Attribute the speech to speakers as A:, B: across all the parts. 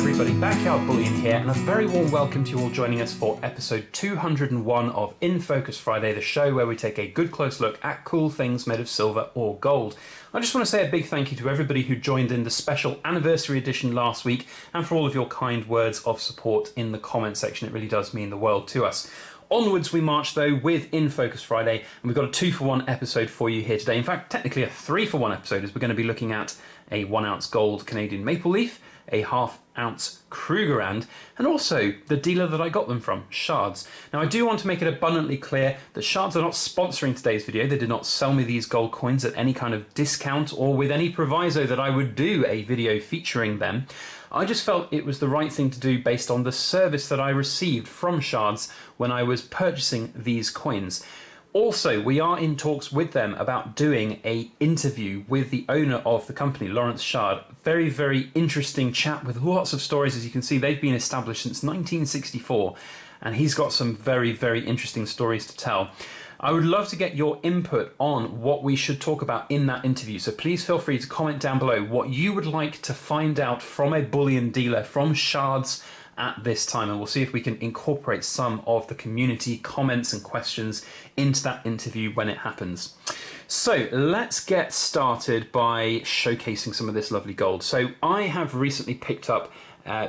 A: everybody, Backyard Bullion here, and a very warm welcome to you all joining us for episode 201 of In Focus Friday, the show where we take a good close look at cool things made of silver or gold. I just want to say a big thank you to everybody who joined in the special anniversary edition last week, and for all of your kind words of support in the comment section. It really does mean the world to us. Onwards we march though with In Focus Friday, and we've got a 2-for-1 episode for you here today. In fact, technically a 3-for-1 episode, as we're going to be looking at a 1 ounce gold Canadian maple leaf, a 1/2 ounce Krugerrand, and also the dealer that I got them from, Chards. Now I do want to make it abundantly clear that Chards are not sponsoring today's video. They did not sell me these gold coins at any kind of discount or with any proviso that I would do a video featuring them. I just felt it was the right thing to do based on the service that I received from Chards when I was purchasing these coins. Also, we are in talks with them about doing an interview with the owner of the company, Lawrence Chard. Very, very interesting chap with lots of stories. As you can see, they've been established since 1964, and he's got some very, very interesting stories to tell. I would love to get your input on what we should talk about in that interview, so please feel free to comment down below what you would like to find out from a bullion dealer, from Chards, at this time, and we'll see if we can incorporate some of the community comments and questions into that interview when it happens. So let's get started by showcasing some of this lovely gold. So I have recently picked up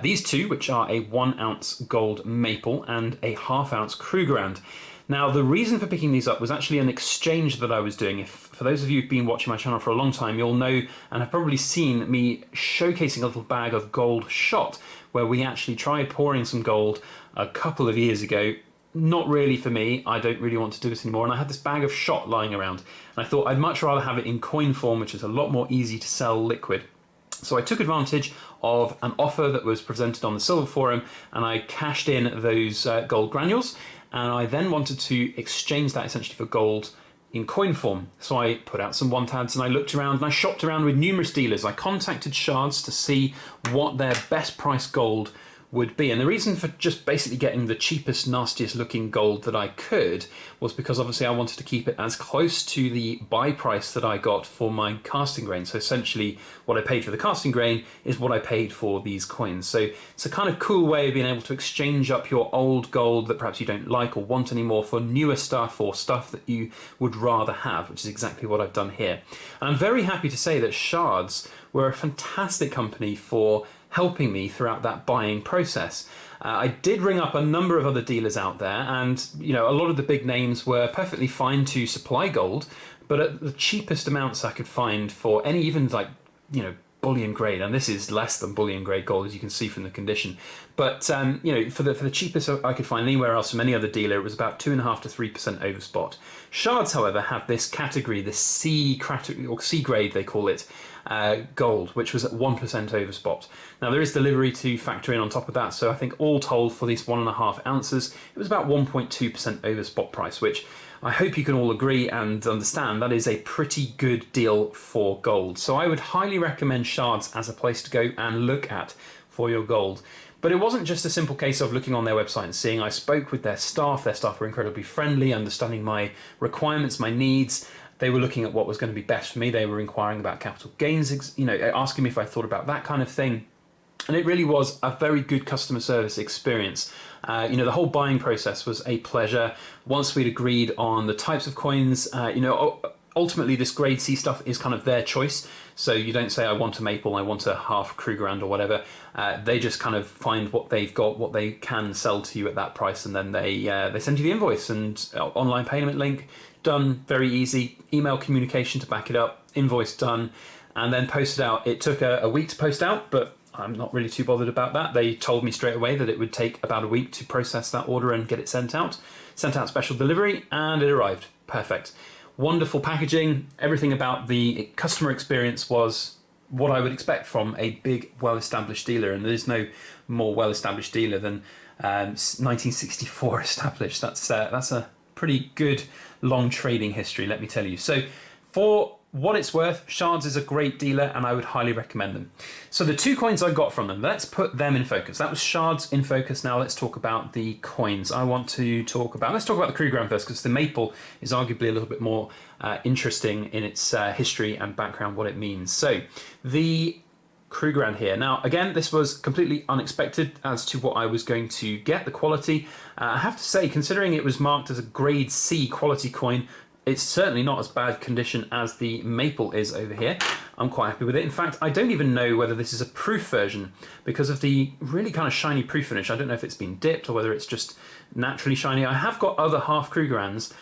A: these two, which are a 1 ounce gold maple and a 1/2 ounce Krugerrand. Now, the reason for picking these up was actually an exchange that I was doing. For those of you who've been watching my channel for a long time, you'll know and have probably seen me showcasing a little bag of gold shot, where we actually tried pouring some gold a couple of years ago. Not really for me. I don't really want to do this anymore. And I had this bag of shot lying around, and I thought I'd much rather have it in coin form, which is a lot more easy to sell liquid. So I took advantage of an offer that was presented on the Silver Forum, and I cashed in those gold granules. And I then wanted to exchange that essentially for gold in coin form. So I put out some want-ads and I looked around and I shopped around with numerous dealers. I contacted Chards to see what their best price gold would be. And the reason for just basically getting the cheapest, nastiest looking gold that I could was because obviously I wanted to keep it as close to the buy price that I got for my casting grain. So essentially what I paid for the casting grain is what I paid for these coins. So it's a kind of cool way of being able to exchange up your old gold that perhaps you don't like or want anymore for newer stuff or stuff that you would rather have, which is exactly what I've done here. And I'm very happy to say that Chards were a fantastic company for helping me throughout that buying process. I did ring up a number of other dealers out there, and you know, a lot of the big names were perfectly fine to supply gold, but at the cheapest amounts I could find for any, even like, you know, bullion grade, and this is less than bullion grade gold, as you can see from the condition. But you know, for the cheapest I could find anywhere else from any other dealer, it was about 2.5 to 3% over spot. Chards, however, have this category, the C grade they call it, gold, which was at 1% over spot. Now there is delivery to factor in on top of that, so I think all told for these 1.5 ounces, it was about 1.2% over spot price, which I hope you can all agree and understand that is a pretty good deal for gold. So I would highly recommend Chards as a place to go and look at for your gold. But it wasn't just a simple case of looking on their website and seeing. I spoke with their staff. Their staff were incredibly friendly, understanding my requirements, my needs. They were looking at what was going to be best for me. They were inquiring about capital gains, you know, asking me if I thought about that kind of thing. And it really was a very good customer service experience. You know, the whole buying process was a pleasure. Once we'd agreed on the types of coins, you know, ultimately this grade C stuff is kind of their choice. So you don't say, I want a maple, I want a 1/2 Krugerrand or whatever. They just kind of find what they've got, what they can sell to you at that price, and then they send you the invoice and online payment link. Done, very easy. Email communication to back it up, invoice done, and then posted out. It took a week to post out, but I'm not really too bothered about that. They told me straight away that it would take about a week to process that order and get it sent out. Sent out special delivery, and it arrived. Perfect. Wonderful packaging. Everything about the customer experience was what I would expect from a big, well-established dealer, and there's no more well-established dealer than 1964 established. That's a pretty good long trading history, let me tell you. So for what it's worth, Chards is a great dealer and I would highly recommend them. So the two coins I got from them, let's put them in focus. That was Chards in focus. Now let's talk about the coins. Let's talk about the Krugerrand first, because the maple is arguably a little bit more interesting in its history and background, what it means. So the Krugerrand here. Now, again, this was completely unexpected as to what I was going to get, the quality. I have to say, considering it was marked as a grade C quality coin, it's certainly not as bad condition as the maple is over here. I'm quite happy with it. In fact, I don't even know whether this is a proof version because of the really kind of shiny proof finish. I don't know if it's been dipped or whether it's just naturally shiny. I have got other half Krugerrands,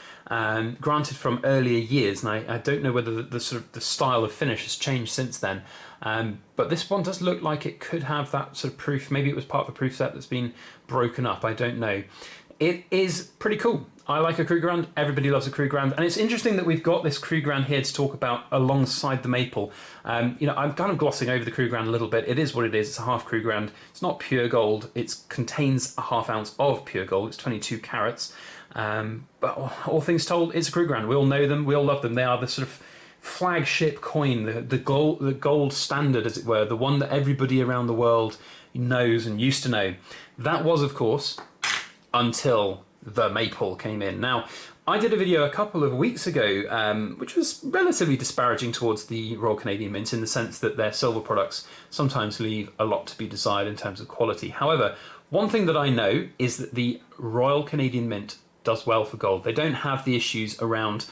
A: granted from earlier years, and I don't know whether the sort of the style of finish has changed since then. But this one does look like it could have that sort of proof. Maybe it was part of the proof set that's been broken up. I don't know. It is pretty cool. I like a Krugerrand. Everybody loves a Krugerrand, and it's interesting that we've got this Krugerrand here to talk about alongside the maple. I'm kind of glossing over the Krugerrand a little bit. It is what it is. It's a half Krugerrand. It's not pure gold. It contains a half ounce of pure gold. It's 22 carats. But all things told, it's a Krugerrand. We all know them. We all love them. They are the sort of flagship coin, the gold standard, as it were, the one that everybody around the world knows and used to know. That was, of course, until the maple came in. Now, I did a video a couple of weeks ago, which was relatively disparaging towards the Royal Canadian Mint in the sense that their silver products sometimes leave a lot to be desired in terms of quality. However, one thing that I know is that the Royal Canadian Mint does well for gold. They don't have the issues around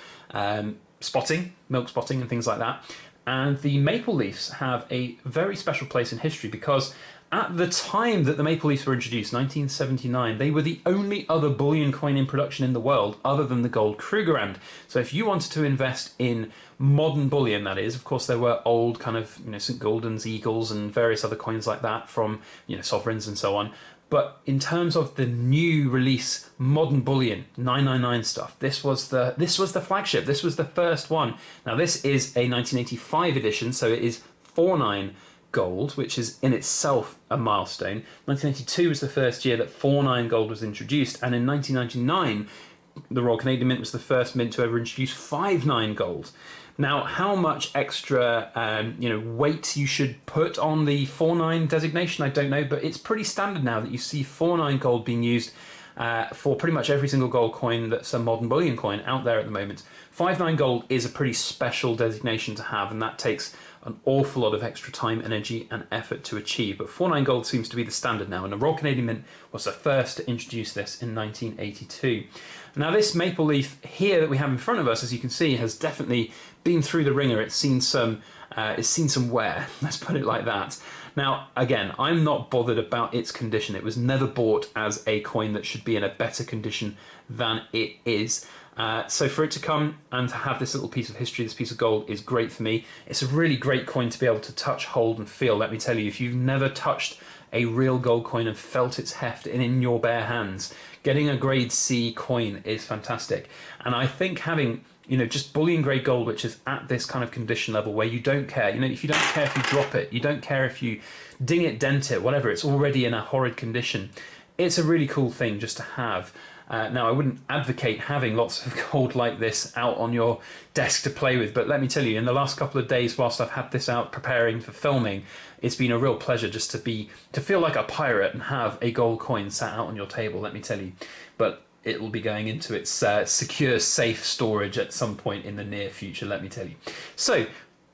A: spotting, milk spotting and things like that. And the maple leafs have a very special place in history because at the time that the maple leafs were introduced, 1979, they were the only other bullion coin in production in the world other than the gold Krugerrand. So if you wanted to invest in modern bullion, that is, of course there were old kind of, St. Gaudens, Eagles and various other coins like that from, sovereigns and so on. But in terms of the new release, modern bullion, 999 stuff, this was the flagship. This was the first one. Now this is a 1985 edition, so it is 49 gold, which is in itself a milestone. 1982 was the first year that 49 gold was introduced, and in 1999, the Royal Canadian Mint was the first mint to ever introduce 59 gold. Now, how much extra, weight you should put on the 49 designation, I don't know, but it's pretty standard now that you see 49 gold being used for pretty much every single gold coin that's a modern bullion coin out there at the moment. 59 gold is a pretty special designation to have, and that takes an awful lot of extra time, energy and effort to achieve. But 49 gold seems to be the standard now, and the Royal Canadian Mint was the first to introduce this in 1982. Now this maple leaf here that we have in front of us, as you can see, has definitely been through the ringer. It's seen some wear, let's put it like that. Now, again, I'm not bothered about its condition. It was never bought as a coin that should be in a better condition than it is. So for it to come and to have this little piece of history, this piece of gold, is great for me. It's a really great coin to be able to touch, hold and feel. Let me tell you, if you've never touched a real gold coin and felt its heft in your bare hands, getting a grade C coin is fantastic. And I think having just bullion grade gold, which is at this kind of condition level where you don't care, if you don't care if you drop it, you don't care if you ding it, dent it, whatever, it's already in a horrid condition. It's a really cool thing just to have. Now, I wouldn't advocate having lots of gold like this out on your desk to play with, but let me tell you, in the last couple of days whilst I've had this out preparing for filming, it's been a real pleasure just to feel like a pirate and have a gold coin sat out on your table, let me tell you. But it will be going into its secure, safe storage at some point in the near future, let me tell you. So,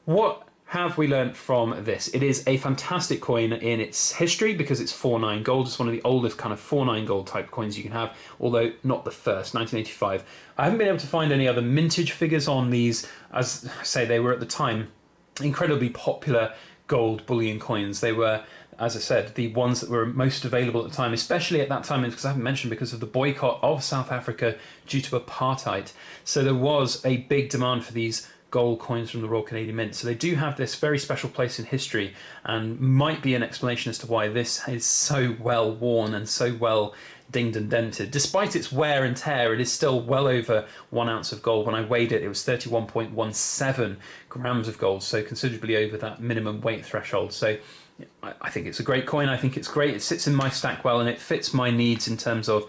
A: what have we learned from this? It is a fantastic coin in its history because it's 49 gold. It's one of the oldest kind of 49 gold type coins you can have, although not the first, 1985. I haven't been able to find any other mintage figures on these. As I say, they were at the time incredibly popular gold bullion coins. They were, as I said, the ones that were most available at the time, especially at that time, because I haven't mentioned, because of the boycott of South Africa due to apartheid. So there was a big demand for these gold coins from the Royal Canadian Mint. So they do have this very special place in history, and might be an explanation as to why this is so well worn and so well dinged and dented. Despite its wear and tear, it is still well over 1 ounce of gold. When I weighed it, it was 31.17 grams of gold, so considerably over that minimum weight threshold. So I think it's a great coin. I think it's great. It sits in my stack well, and it fits my needs in terms of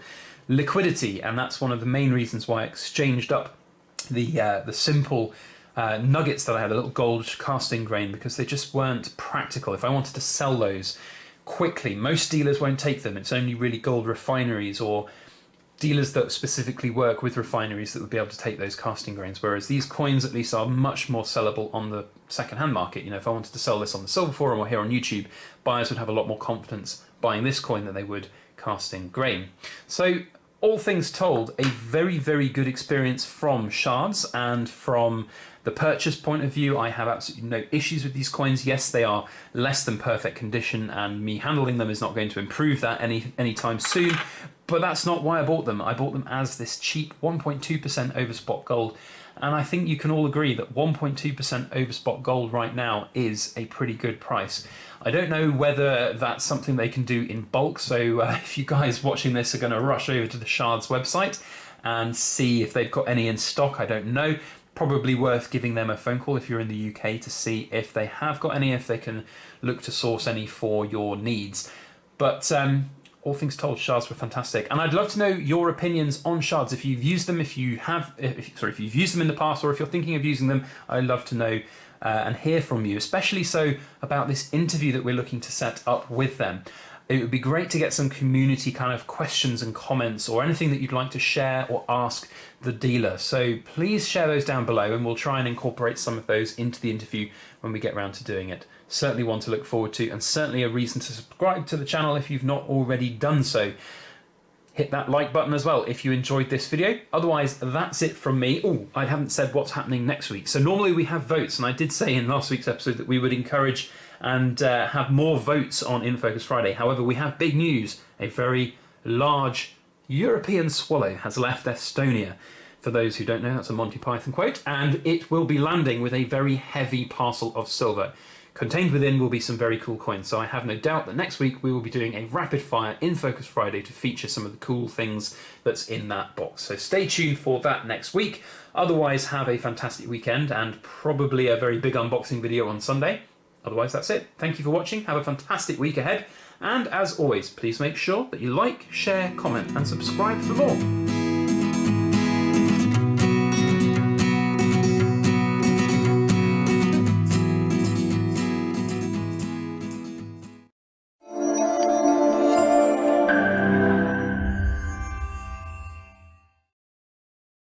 A: liquidity, and that's one of the main reasons why I exchanged up the simple nuggets that I had, a little gold casting grain, because they just weren't practical. If I wanted to sell those quickly, most dealers won't take them. It's only really gold refineries or dealers that specifically work with refineries that would be able to take those casting grains, whereas these coins at least are much more sellable on the second-hand market. You know, if I wanted to sell this on the Silver Forum or here on YouTube, buyers would have a lot more confidence buying this coin than they would casting grain. So all things told, a very, very good experience from Chards, and from the purchase point of view, I have absolutely no issues with these coins. Yes, they are less than perfect condition, and me handling them is not going to improve that anytime soon, but that's not why I bought them. I bought them as this cheap 1.2% over spot gold, and I think you can all agree that 1.2% over spot gold right now is a pretty good price. I don't know whether that's something they can do in bulk, so if you guys watching this are going to rush over to the Chards website and see if they've got any in stock, I don't know. Probably worth giving them a phone call if you're in the UK to see if they have got any, if they can look to source any for your needs. But all things told, Chards were fantastic, and I'd love to know your opinions on Chards. If you've used them, if you've used them in the past, or if you're thinking of using them, I'd love to know and hear from you, especially so about this interview that we're looking to set up with them. It would be great to get some community kind of questions and comments, or anything that you'd like to share or ask the dealer. So please share those down below, and we'll try and incorporate some of those into the interview when we get around to doing it. Certainly one to look forward to, and certainly a reason to subscribe to the channel if you've not already done so. Hit that like button as well if you enjoyed this video. Otherwise, that's it from me. Oh, I haven't said what's happening next week. So normally we have votes, and I did say in last week's episode that we would encourage and have more votes on In Focus Friday. However, we have big news. A very large European swallow has left Estonia. For those who don't know, that's a Monty Python quote, and it will be landing with a very heavy parcel of silver. Contained within will be some very cool coins, so I have no doubt that next week we will be doing a rapid fire In Focus Friday to feature some of the cool things that's in that box. So stay tuned for that next week. Otherwise, have a fantastic weekend, and probably a very big unboxing video on Sunday. Otherwise, that's it. Thank you for watching. Have a fantastic week ahead. And as always, please make sure that you like, share, comment, and subscribe for more.